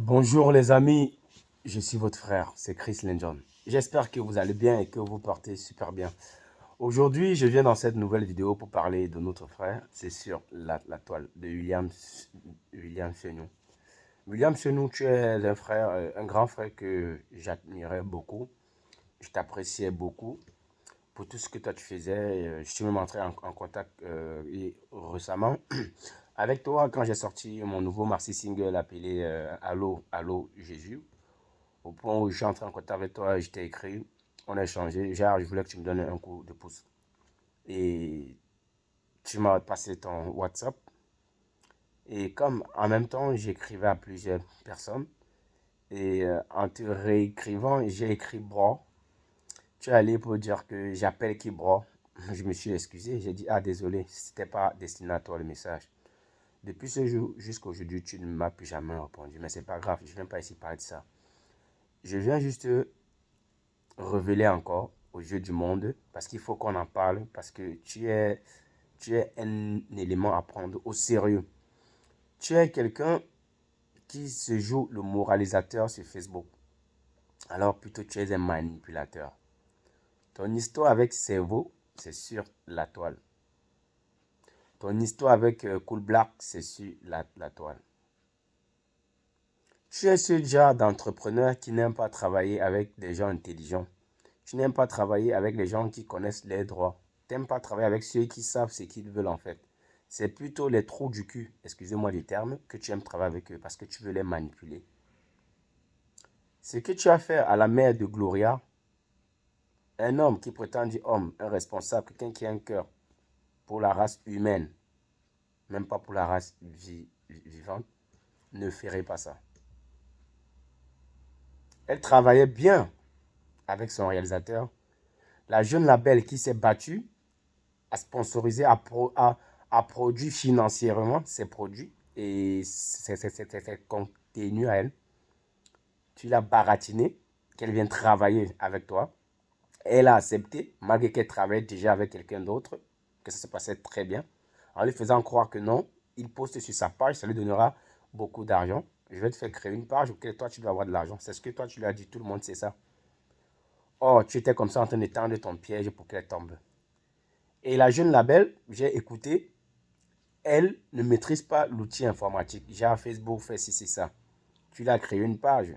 Bonjour les amis, je suis votre frère, c'est Chris Lenjon. J'espère que vous allez bien et que vous portez super bien. Aujourd'hui, je viens dans cette nouvelle vidéo pour parler de notre frère, c'est sur la toile de William Chenou. William Chenou, tu es un frère, un grand frère que j'admirais beaucoup, je t'appréciais beaucoup pour tout ce que toi tu faisais. Je suis même entré en contact récemment avec toi quand j'ai sorti mon nouveau maxi single appelé Allô, Allô Jésus. Au point où je suis entré en contact avec toi, je t'ai écrit, on a échangé. Genre, je voulais que tu me donnes un coup de pouce. Et tu m'as passé ton WhatsApp. Et comme en même temps, j'écrivais à plusieurs personnes. Et en te réécrivant, j'ai écrit bro. Tu es allé pour dire que j'appelle qui bro. Je me suis excusé. J'ai dit, ah désolé, c'était pas destiné à toi le message. Depuis ce jour jusqu'à aujourd'hui, tu ne m'as plus jamais répondu. Mais c'est pas grave, je ne viens pas ici parler de ça. Je viens juste révéler encore au jeu du monde parce qu'il faut qu'on en parle parce que tu es un élément à prendre au sérieux. Tu es quelqu'un qui se joue le moralisateur sur Facebook. Alors plutôt tu es un manipulateur. Ton histoire avec Cerveau, c'est sur la toile. Ton histoire avec Cool Black, c'est sur la toile. Tu es ce genre d'entrepreneur qui n'aime pas travailler avec des gens intelligents. Tu n'aimes pas travailler avec les gens qui connaissent les droits. Tu n'aimes pas travailler avec ceux qui savent ce qu'ils veulent en fait. C'est plutôt les trous du cul, excusez-moi du terme, que tu aimes travailler avec eux parce que tu veux les manipuler. Ce que tu as fait à la mère de Gloria, un homme qui prétend dire homme, un responsable, quelqu'un qui a un cœur pour la race humaine, même pas pour la race vivante, ne ferait pas ça. Elle travaillait bien avec son réalisateur. La jeune label qui s'est battue à sponsoriser, à produire financièrement ses produits et ses contenus à elle. Tu l'as baratiné, qu'elle vienne travailler avec toi. Elle a accepté, malgré qu'elle travaille déjà avec quelqu'un d'autre, que ça se passait très bien, en lui faisant croire que non, il poste sur sa page, ça lui donnera beaucoup d'argent. Je vais te faire créer une page auquel toi tu dois avoir de l'argent. C'est ce que toi tu lui as dit, tout le monde sait ça. Oh, tu étais comme ça en train de tendre ton piège pour qu'elle tombe. Et la jeune label, j'ai écouté, elle ne maîtrise pas l'outil informatique. J'ai Facebook, fait ci, c'est ça. Tu l'as créé une page.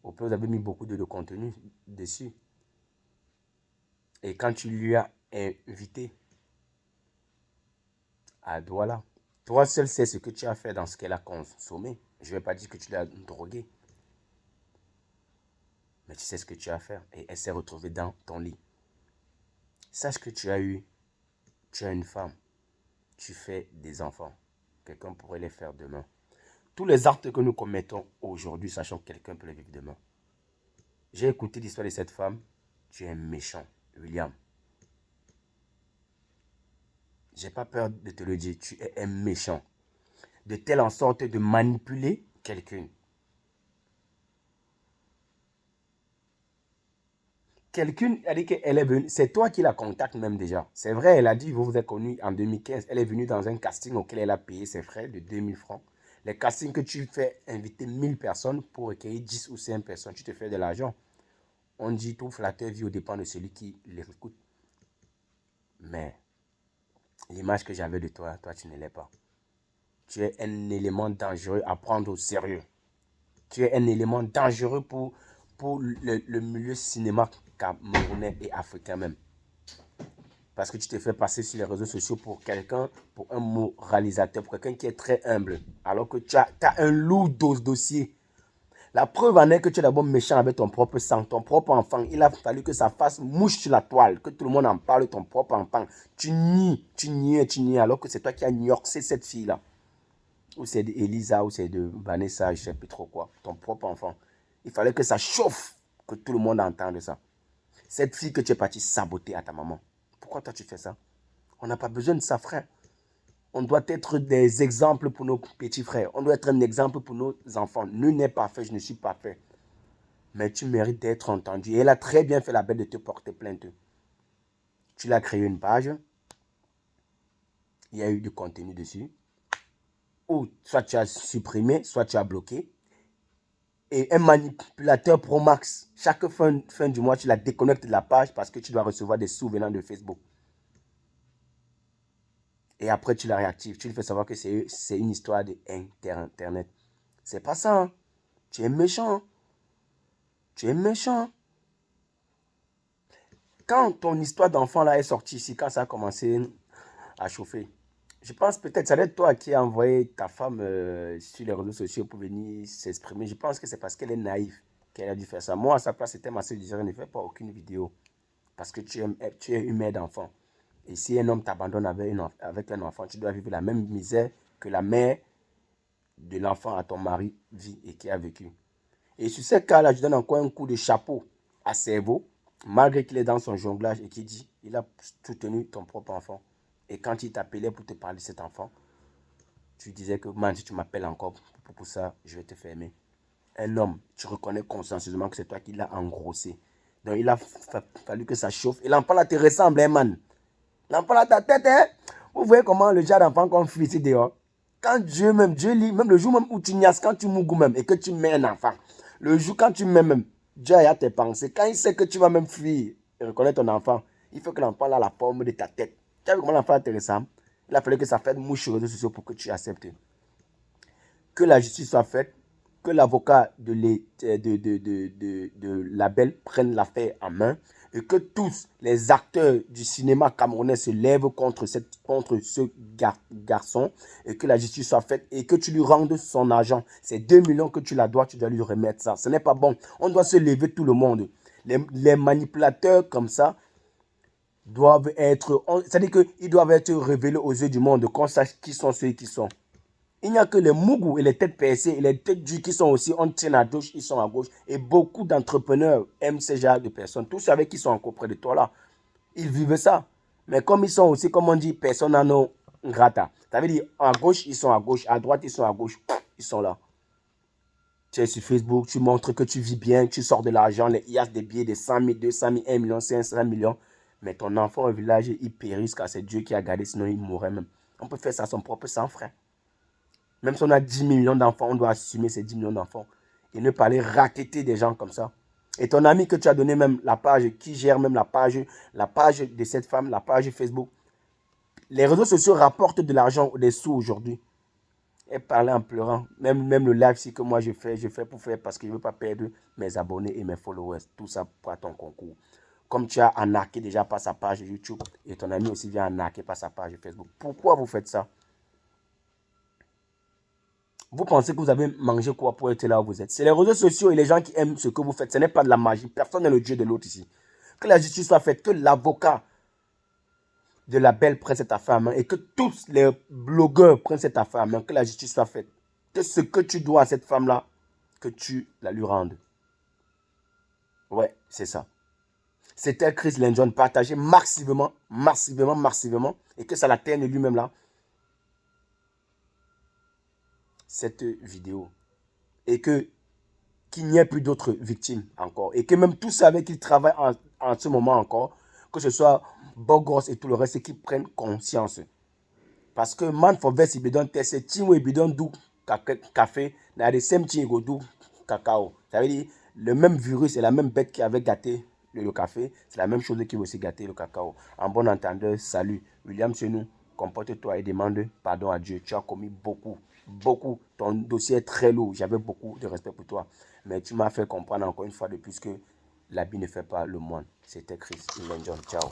Au plus, vous avez mis beaucoup de contenu dessus. Et quand tu lui as invité à Douala, toi seul sais ce que tu as fait dans ce qu'elle a consommé. Je ne vais pas dire que tu l'as drogué. Mais tu sais ce que tu as fait. Et elle s'est retrouvée dans ton lit. Sache que tu as une femme. Tu fais des enfants. Quelqu'un pourrait les faire demain. Tous les actes que nous commettons aujourd'hui, sachant que quelqu'un peut les vivre demain. J'ai écouté l'histoire de cette femme. Tu es méchant, William. J'ai pas peur de te le dire. Tu es un méchant. De telle en sorte de manipuler quelqu'un. Quelqu'un a dit qu'elle est venue. C'est toi qui la contacte même déjà. C'est vrai, elle a dit, vous vous êtes connus en 2015. Elle est venue dans un casting auquel elle a payé ses frais de 2000 francs. Les castings que tu fais inviter 1000 personnes pour recueillir 10 ou 5 personnes, tu te fais de l'argent. On dit tout flatteur vit au dépend de celui qui l'écoute. Mais l'image que j'avais de toi, toi tu ne l'es pas. Tu es un élément dangereux à prendre au sérieux. Tu es un élément dangereux pour le milieu cinéma camerounais et africain même. Parce que tu te fais passer sur les réseaux sociaux pour quelqu'un, pour un moralisateur, pour quelqu'un qui est très humble. Alors que tu as un lourd dossier. La preuve en est que tu es d'abord méchant avec ton propre sang, ton propre enfant. Il a fallu que ça fasse mouche sur la toile, que tout le monde en parle de ton propre enfant. Tu nies, alors que c'est toi qui as niorcé cette fille-là. Ou c'est d'Elisa, ou c'est de Vanessa, je ne sais plus trop quoi. Ton propre enfant. Il fallait que ça chauffe, que tout le monde entende ça. Cette fille que tu es parti saboter à ta maman. Pourquoi toi tu fais ça? On n'a pas besoin de ça, frère. On doit être des exemples pour nos petits frères. On doit être un exemple pour nos enfants. Nul n'est parfait, je ne suis pas fait. Mais tu mérites d'être entendu. Et elle a très bien fait la bête de te porter plainte. Tu l'as créé une page. Il y a eu du contenu dessus. Ou soit tu as supprimé, soit tu as bloqué. et un manipulateur Pro Max. Chaque fin du mois, tu la déconnectes de la page parce que tu dois recevoir des sous venant de Facebook. Et après, tu la réactives. Tu lui fais savoir que c'est une histoire d'Internet. C'est pas ça. Hein. Tu es méchant. Hein. Tu es méchant. Quand ton histoire d'enfant là est sortie ici, quand ça a commencé à chauffer, je pense peut-être, ça doit être toi qui as envoyé ta femme sur les réseaux sociaux pour venir s'exprimer. Je pense que c'est parce qu'elle est naïve qu'elle a dû faire ça. Moi, à sa place, c'était ma soeur, je dirais, ne fais pas aucune vidéo. Parce que tu es une mère d'enfant. Et si un homme t'abandonne avec un enfant, tu dois vivre la même misère que la mère de l'enfant à ton mari vit et qui a vécu. Et sur ces cas-là, je donne encore un coup de chapeau à Cerveau, malgré qu'il est dans son jonglage et qu'il dit, il a soutenu ton propre enfant. Et quand il t'appelait pour te parler de cet enfant, tu disais que, man, si tu m'appelles encore pour ça, je vais te fermer. Un homme, tu reconnais consciencieusement que c'est toi qui l'as engrossé. Donc, il a fallu que ça chauffe. Et l'enfant là te ressemble, hein, man. L'enfant là, ta tête, hein. Vous voyez comment le genre d'enfant qu'on fait ici dehors. Quand Dieu lit, même le jour même où tu niasses, quand tu mougou même et que tu mets un enfant, le jour quand tu mets même, Dieu a tes pensées. Quand il sait que tu vas même fuir et reconnaître ton enfant, il faut que l'enfant ait la forme de ta tête. Tu as vu comment l'enfant te ressemble? Il a fallu que ça fasse mouche sur les réseaux sociaux pour que tu acceptes. Que la justice soit faite, que l'avocat de Label prenne l'affaire en main et que tous les acteurs du cinéma camerounais se lèvent contre ce garçon et que la justice soit faite et que tu lui rendes son argent. C'est 2 millions que tu la dois, tu dois lui remettre ça. Ce n'est pas bon. On doit se lever tout le monde. Les manipulateurs comme ça doivent être... C'est-à-dire qu'ils doivent être révélés aux yeux du monde, qu'on sache qui sont ceux qui sont. Il n'y a que les mougous et les têtes percées et les têtes dures qui sont aussi, on tient à gauche, ils sont à gauche. Et beaucoup d'entrepreneurs aiment ce genre de personnes. Tous ceux avec qui sont encore près de toi là, ils vivent ça. Mais comme ils sont aussi, comme on dit, personne n'en grata. Ça veut dire, à gauche, ils sont à gauche. À droite, ils sont à gauche. Ils sont là. Tu es sur Facebook, tu montres que tu vis bien, tu sors de l'argent, il y a des billets de 100 000, 200 000, 1 million, 500 millions. Mais ton enfant au village, il périt car c'est Dieu qui a gardé, sinon il mourrait même. On peut faire ça à son propre sang, frère. Même si on a 10 millions d'enfants, on doit assumer ces 10 millions d'enfants. Et ne pas aller raqueter des gens comme ça. Et ton ami que tu as donné même la page, qui gère même la page de cette femme, la page Facebook. Les réseaux sociaux rapportent de l'argent, des sous aujourd'hui. Elle parlait en pleurant. Même le live si que moi je fais pour faire parce que je ne veux pas perdre mes abonnés et mes followers. Tout ça pour ton concours. Comme tu as arnaqué déjà par sa page YouTube et ton ami aussi vient arnaquer par sa page Facebook. Pourquoi vous faites ça? Vous pensez que vous avez mangé quoi pour être là où vous êtes? C'est les réseaux sociaux et les gens qui aiment ce que vous faites. Ce n'est pas de la magie. Personne n'est le Dieu de l'autre ici. Que la justice soit faite, que l'avocat de Label prenne cette affaire en main et que tous les blogueurs prennent cette affaire en main. Que la justice soit faite. Que ce que tu dois à cette femme-là, que tu la lui rendes. Ouais, c'est ça. C'était Chris Lenjon. Partagez massivement et que ça l'atteigne lui-même là. Cette vidéo. Et que qu'il n'y ait plus d'autres victimes encore. Et que même tous ceux avec qui ils travaillent en ce moment encore, que ce soit Bogos et tout le reste, qu'ils prennent conscience. Parce que man for vest il bidon tese tinwe bidon du café na de same thing go du cacao. Ça veut dire le même virus et la même bête qui avait gâté le café, c'est la même chose qui va aussi gâter le cacao. En bon entendeur, salut. William Chenou, comporte-toi et demande pardon à Dieu. Tu as commis beaucoup. Ton dossier est très lourd. J'avais beaucoup de respect pour toi. Mais tu m'as fait comprendre encore une fois de plus que l'habit ne fait pas le moine. C'était Chris Lenjon. Ciao.